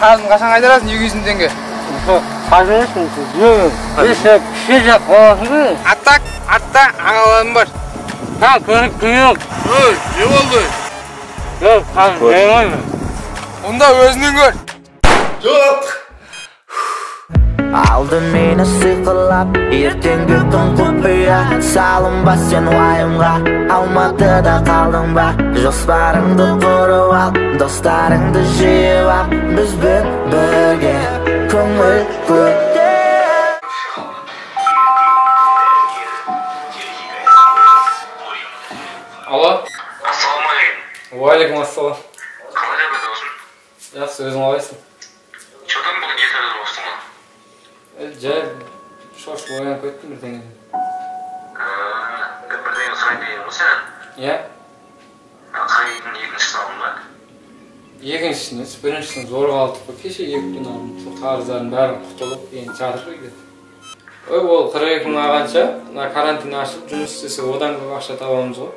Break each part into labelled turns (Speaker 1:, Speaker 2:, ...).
Speaker 1: Kazım kaçan aydarasın 200 tenge.
Speaker 2: Kazanırsın siz. Yok. Neyse pişecek olasın.
Speaker 1: Artta ağalarım var.
Speaker 2: Ha kırık yok.
Speaker 1: Öy, ne oldu?
Speaker 2: Yok kazım ne var mı?
Speaker 1: Onda özünün gör. Yok.
Speaker 3: Aldın meni sıkılap, ertengi kun kupiya. Salınba sen vayımga, Almatıda kaldın ba. Josparыңды kurup al, dostlarыңды jiyip al. Bizben birge, көңіл көkte.
Speaker 1: Alo.
Speaker 4: Assalamualaikum.
Speaker 1: Waalaikumsalam.
Speaker 4: Қалай беді осың?
Speaker 1: Жақсы, өзің қалайсың?
Speaker 4: Чодан бүгін ерте өзір остың ба?
Speaker 1: Жай шошып оянып кеттім бірдеңеден.
Speaker 4: Бірдеңе сұрайын деген ғой сенен?
Speaker 1: Иә?
Speaker 4: Қайдың екіншісін алдың ба?
Speaker 1: Екіншісін, біріншісін зорға алдық қой. Кеше 2 күн алдым. Сол қарыздардың бәрін құтылып, енді жатыр үйде. Ой, ол 42 мың алғанша, мына карантин ашып, жұмыс істесе одан көп ақша табамыз ғой.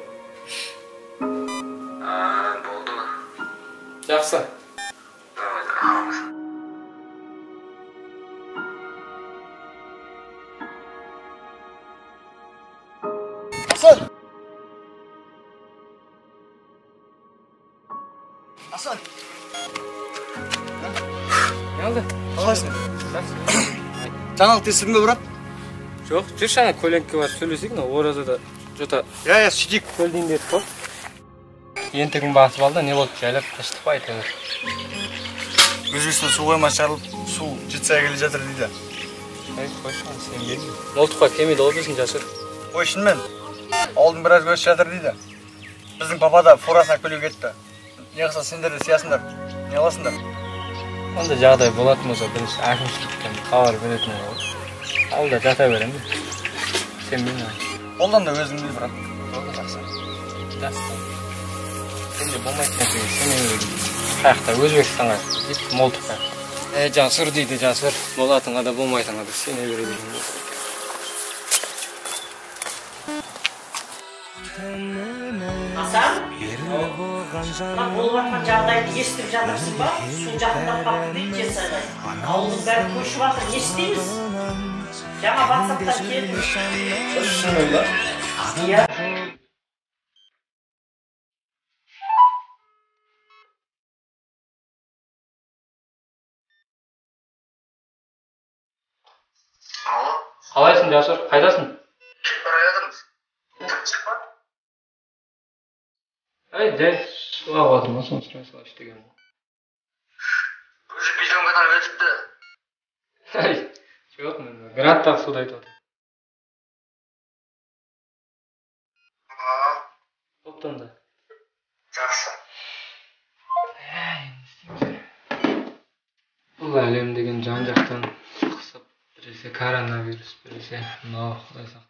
Speaker 4: Болды.
Speaker 1: Жақсы.
Speaker 5: Hasan.
Speaker 1: Ne oldu?
Speaker 5: Қалайсың? Жаңалық естідің бе, брат?
Speaker 1: Жоқ, жүрші ана көлеңке бар, сөйлесейік, оразада жота
Speaker 5: Иә, сөйтейік.
Speaker 1: көлдейін дедік қой. Ентігін басып алды, не болды, жайлап қыштық па айтыңыз.
Speaker 5: Өзбекстан су қоймасы жарылып, су жетісайға келе жатыр дейді.
Speaker 1: Ай, қойшы, сен келдің. Молдыққа келмейді ол біздің жасыр.
Speaker 5: Ой, шынымен, ауылдың біраз көшіп жатыр дейді. Біздің папа да фурасына көлеу кетті. Не қылса сендер де сиясыңдар, не қыласыңдар?
Speaker 1: Онда жағдай болатын болса, бірінші әкімшіліктен хабар беретін ғой. Ауылда жата беремін. Сен білмеймін.
Speaker 5: Қолдан да өзің біл, брат.
Speaker 1: Болды, жақсы. Жақсы. Сенде болмайды нәрсеге сенен беремін. Қаяқта Өзбекстанға жетіп молдыққа. Жасыр дейді, жасыр. Болатынға да болмайтынға да сене береді.
Speaker 6: Hasan, болып жатқан жағдайды естіп жатырсың ба? Су жақындап қалды дейді Жетісайға. Ауылдың бәрі көшіп жатыр, не істейміз? Жаңа WhatsApp-тан келді.
Speaker 1: Шын ба?
Speaker 6: Иә.
Speaker 4: Алло.
Speaker 1: Қалайсың, жасыр? Қайдасың?
Speaker 4: Кетіп бара жатырмыз. Шықпа?
Speaker 1: Жай суға қойдым, соны сұрай салайын деген.
Speaker 4: Уже видеоға тарап өтіпті.
Speaker 1: Жоқ, мен гранттағы суды айтып отырмын. Топтан да.
Speaker 4: Жақсы.
Speaker 1: Бұл әлем деген жан жақтан қысып, біресе коронавирус, біресе мынау Құдай сақтасын.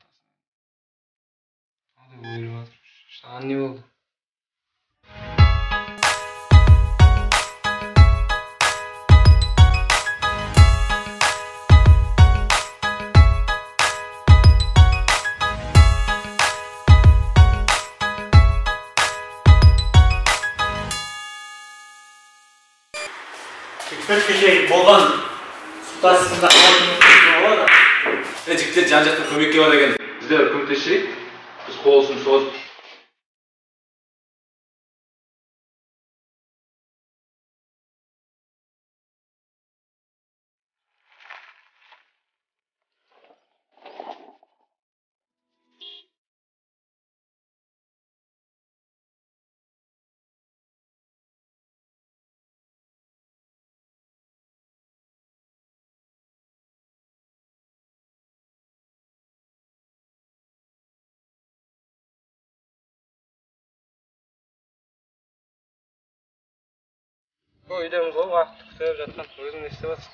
Speaker 1: Ады өліп жатыр. Саған не болды?
Speaker 2: Бір кеше болған су тасқында қалатын болады.
Speaker 1: Жігіттер жан жақта көмекке бар екен. Біздер көмектесейік. Біз қол ұшын созып. Үйдеміз ғой, уақытты күтіп жатқан. Өзің не істеп жатсың?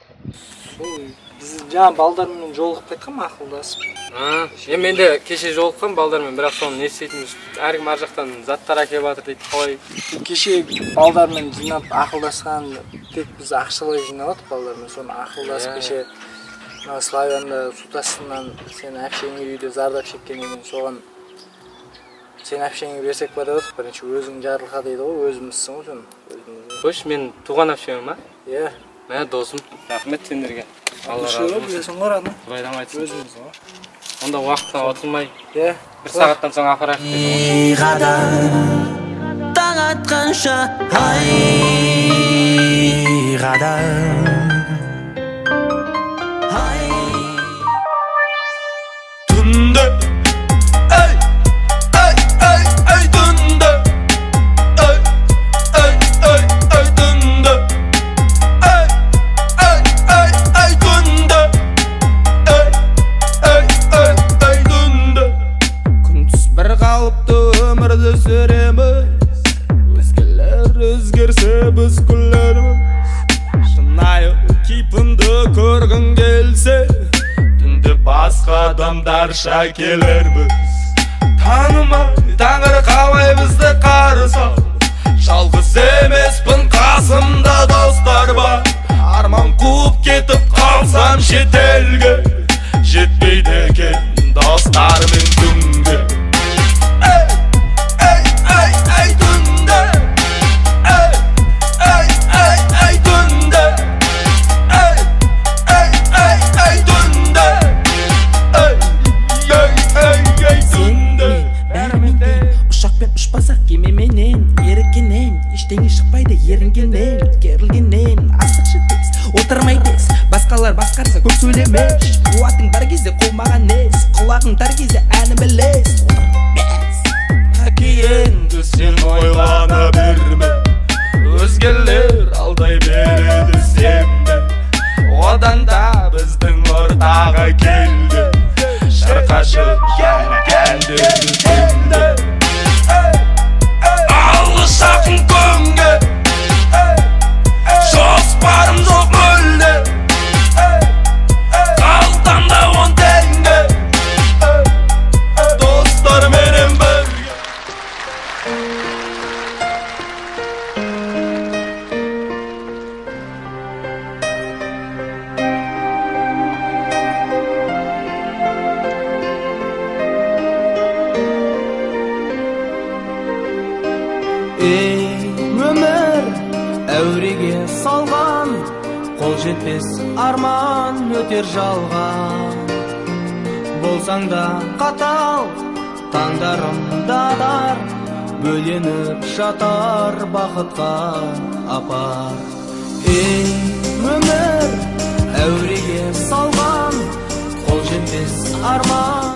Speaker 5: Biz жаңа балдар менен жолугуп кайтканбы акылдашып.
Speaker 1: Мен де кеше жолуккам балдар менен, бирок сону не істейтинбиз? Ар ким ар жактан заттар әкелип атыр дейт. Калай?
Speaker 5: Кеше балдар менен жыйнап акылдашкан, тек биз акчалай жыйнап атып балдар менен, сону акылдашып кеше Славянда суу тасқынынан сен әпшеңе үйдө зардап шеккенден соған сен әпшеңе берсек ба деп атып, бірінші өзің жарылқа дейді ғой, өзімізсің ғой соны.
Speaker 1: Қойшы, мен туған әпшемін ба?
Speaker 5: Иә.
Speaker 1: Мә досым, рахмет сендерге.
Speaker 5: Алла разы болсын. Білесің ғой радың?
Speaker 1: Құдайдан айтсын.
Speaker 5: Өзіміз ғой.
Speaker 1: Онда уақытқа отырмай,
Speaker 5: бір
Speaker 1: сағаттан соң апарайық дейді.
Speaker 3: Айғада таң атқанша айғада
Speaker 7: Tunde Ey ey ey ey tunde Ey ey ey ey tunde Ey ey ey ey tunde Ey ey ey ey tunde Күндіз бір қалыпты өмірді сүреміз Өзгелер өзгерсе біз күлерміз Шынайы кейпіңді көргің келсе Басқа адамдарша келерміз Танымай тәңір қалай бізді қарсы Жалғыз емеспін қасымда достар бар Арман қуып кетіп қалсам шетелге Жетпейді екен достармен күнге Ей, ей, ей, ей түнде Ей, ей, ей, ей түнде Ей, ей, ей, ей түнде
Speaker 8: Ұшақпен ұшпасақ кемеменен ерікенен ештеңе шықпайды ерінгенен керілгенен асық жетпес отырмайдес басқалар басқарса көп сөйлемеш қуатың бар кезде қолмаған нес құлағың тар кезде әні білес
Speaker 7: Әкиенді сен ойлана берме өзгелер алдай береді сенді одан да біздің ортаға келді шырқашып әндерді сенді алғыс ақын көңге жоспарым жоқ мүлде қалтамда 10 теңге достарменен бірге
Speaker 8: өмір әуреге салған қол жетпес арман өтер жалған болсаң да қатал таңдарымда дар бөленіп жатар бақытқа апар өмір әуреге салған қол жетпес арман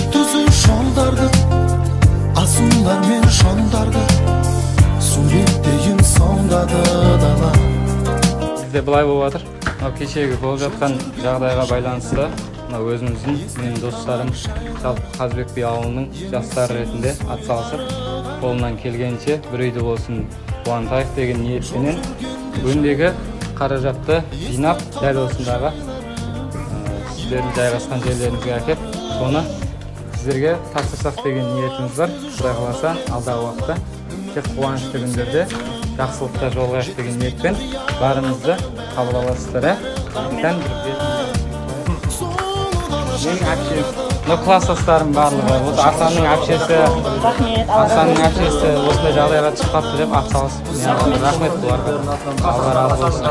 Speaker 7: Түзу жолдарды асулар мен шондарды суреттейін сомдады дала
Speaker 1: Бізде былай болып жатыр. Кешегі болып жатқан жағдайға байланысты өзіміздің менің достарым Қазбек би ауылының жастары ретінде атсалысып, қолынан келгенше бір үйді болсын қуантайық деген ниетпенен өндегі қаражатты жинап, дәл осындағы сіздердің жайғасқан жерлеріңізге әкеп, соны сіздерге тапсырсақ деген ниетіміз бар. Құдай қаласа, алдағы уақытта тек қуанышты күндерде жақсылықта жолығайық деген ниетпен барымызды қабыл аласыздар. Менің әпшем, класстастарым барлығы, Асанның әпшесі, осындай жағдайға шықпапты деп атсалысып, рахмет бұларға. Алла разы болсын.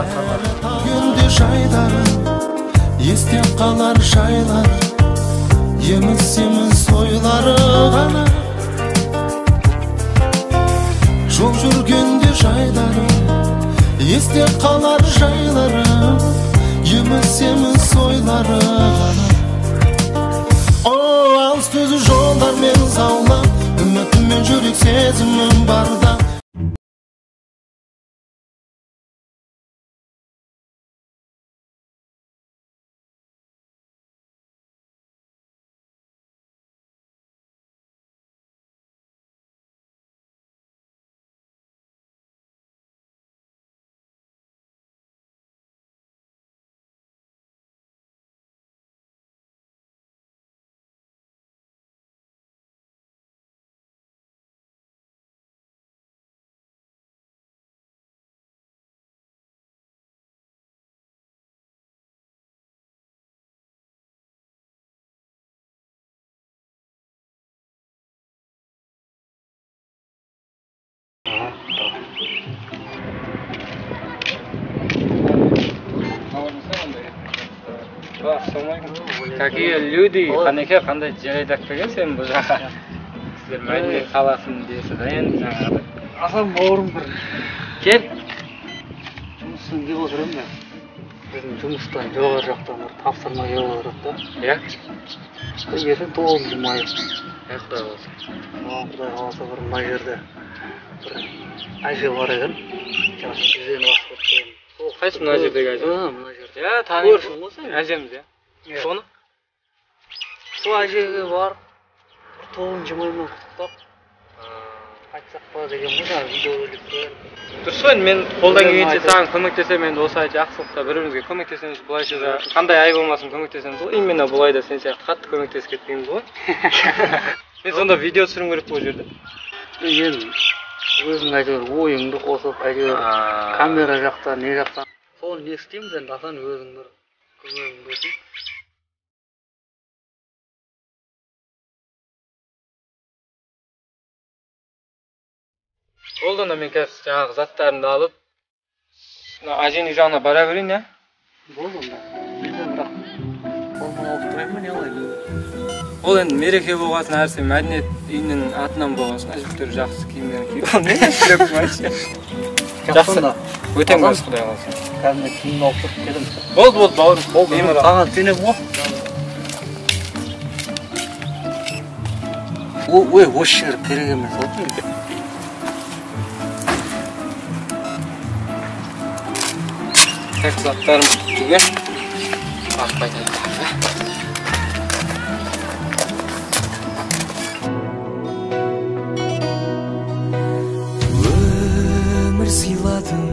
Speaker 7: Күнде жайдары естен қалар жайлар еміс ойлары ғана жол жүргенде жайлары есте қалар жайлары еміс ойлары ғана алыс түзу жолдармен заулап үмітім мен жүрек сезімім барда
Speaker 1: Какие люди, қанеке қандай жайдақ келген сен бұл жаққа. Сіздер мәдениет саласын дейсіз, енді жаңағы.
Speaker 5: Асан бауырым бір.
Speaker 1: Кел.
Speaker 5: Жұмысын деп отырамын мен. Біздің жұмыстан жоғары жақтан бір тапсырма келіп отырады да.
Speaker 1: Иә?
Speaker 5: Ертең 9 май.
Speaker 1: Құдай болсын.
Speaker 5: Құдай қаласа бір мына жерде бір әже бар екен. Жақсы жүзені басып отырған.
Speaker 1: Қайсы мына жердегі әже?
Speaker 5: Мына жерде.
Speaker 1: Иә, танимын. Әжеміз, иә. Соны?
Speaker 5: Сол әжеге барып 9 маймен құттықтап айтсақ па деген ғой жаңағы видеоролик қояр.
Speaker 1: Дұрыс қой, мен қолдан келгенше саған көмектесемін, енді осы жақсылықта бірімізге көмектесеміз, былайша да қандай ай болмасын көмектесеміз ғой. Именно бұлай да сен сияқты қатты көмектесіп кетпейміз ғой. Мен сонда видео түсірім керек бұл жерде.
Speaker 5: Енді өзің әйтеуір ойыңды қосып, әйтеуір камера жақтан, не жақтан. Соны не істейміз енді асан өзің бір көмегің болсын.
Speaker 1: Болды онда мен қазір жаңағы заттарымды алып, әженің жағына бара берейін, иә?
Speaker 5: Болды онда. Мен де бірақ қолдан алып тұрайын ба, не алайын?
Speaker 1: Ол енді мереке болғасын, әрсе мәдениет үйінің атынан болғасын, әжептер жақсы киімдерін киіп. Ол не керек вообще? Жақсы. Өтем бас құдай қалсын.
Speaker 5: Кәдімгі киім алып тұрып келдім.
Speaker 1: Болды, бауырым.
Speaker 5: Болды, саған сенем ғой. Ой, осы жер керек емес, ол не?
Speaker 1: Так, заттарым түген. Артып айтайын.
Speaker 8: Өмір сыйладың,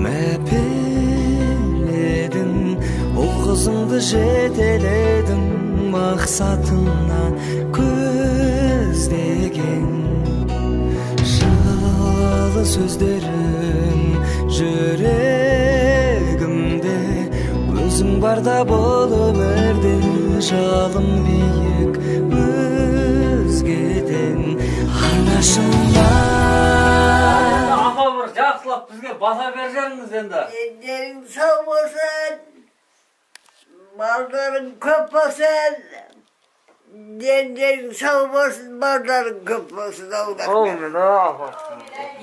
Speaker 8: мәпеледің, ол қызыңды жетеледің, мақсатына көздеген. Жылы сөздерің жүрегімде, өзің барда бұл өмірде, жалым биік өзгеден анашымнан.
Speaker 2: Апа бір жақсылап бізге баса берсеңіз енді.
Speaker 9: Дендерің сау болсын, малдарың көп болсын. Дендерің сау болсын, малдарың көп болсын.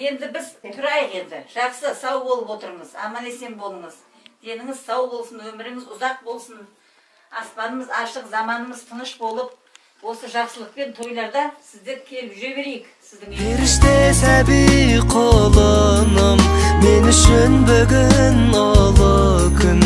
Speaker 6: Енді біз тұрайық енді. Жақсы сау болып отырмыз. Аман есен болыңыз. Деніңіз сау болсын, өміріңіз ұзақ болсын. Аспанымыз ашық, заманымыз тыныш болып, осы жақсылықпен тойларда сіздер келіп жүре берейік.
Speaker 8: Періште сәби құлыным, мен үшін бүгін ұлы күн.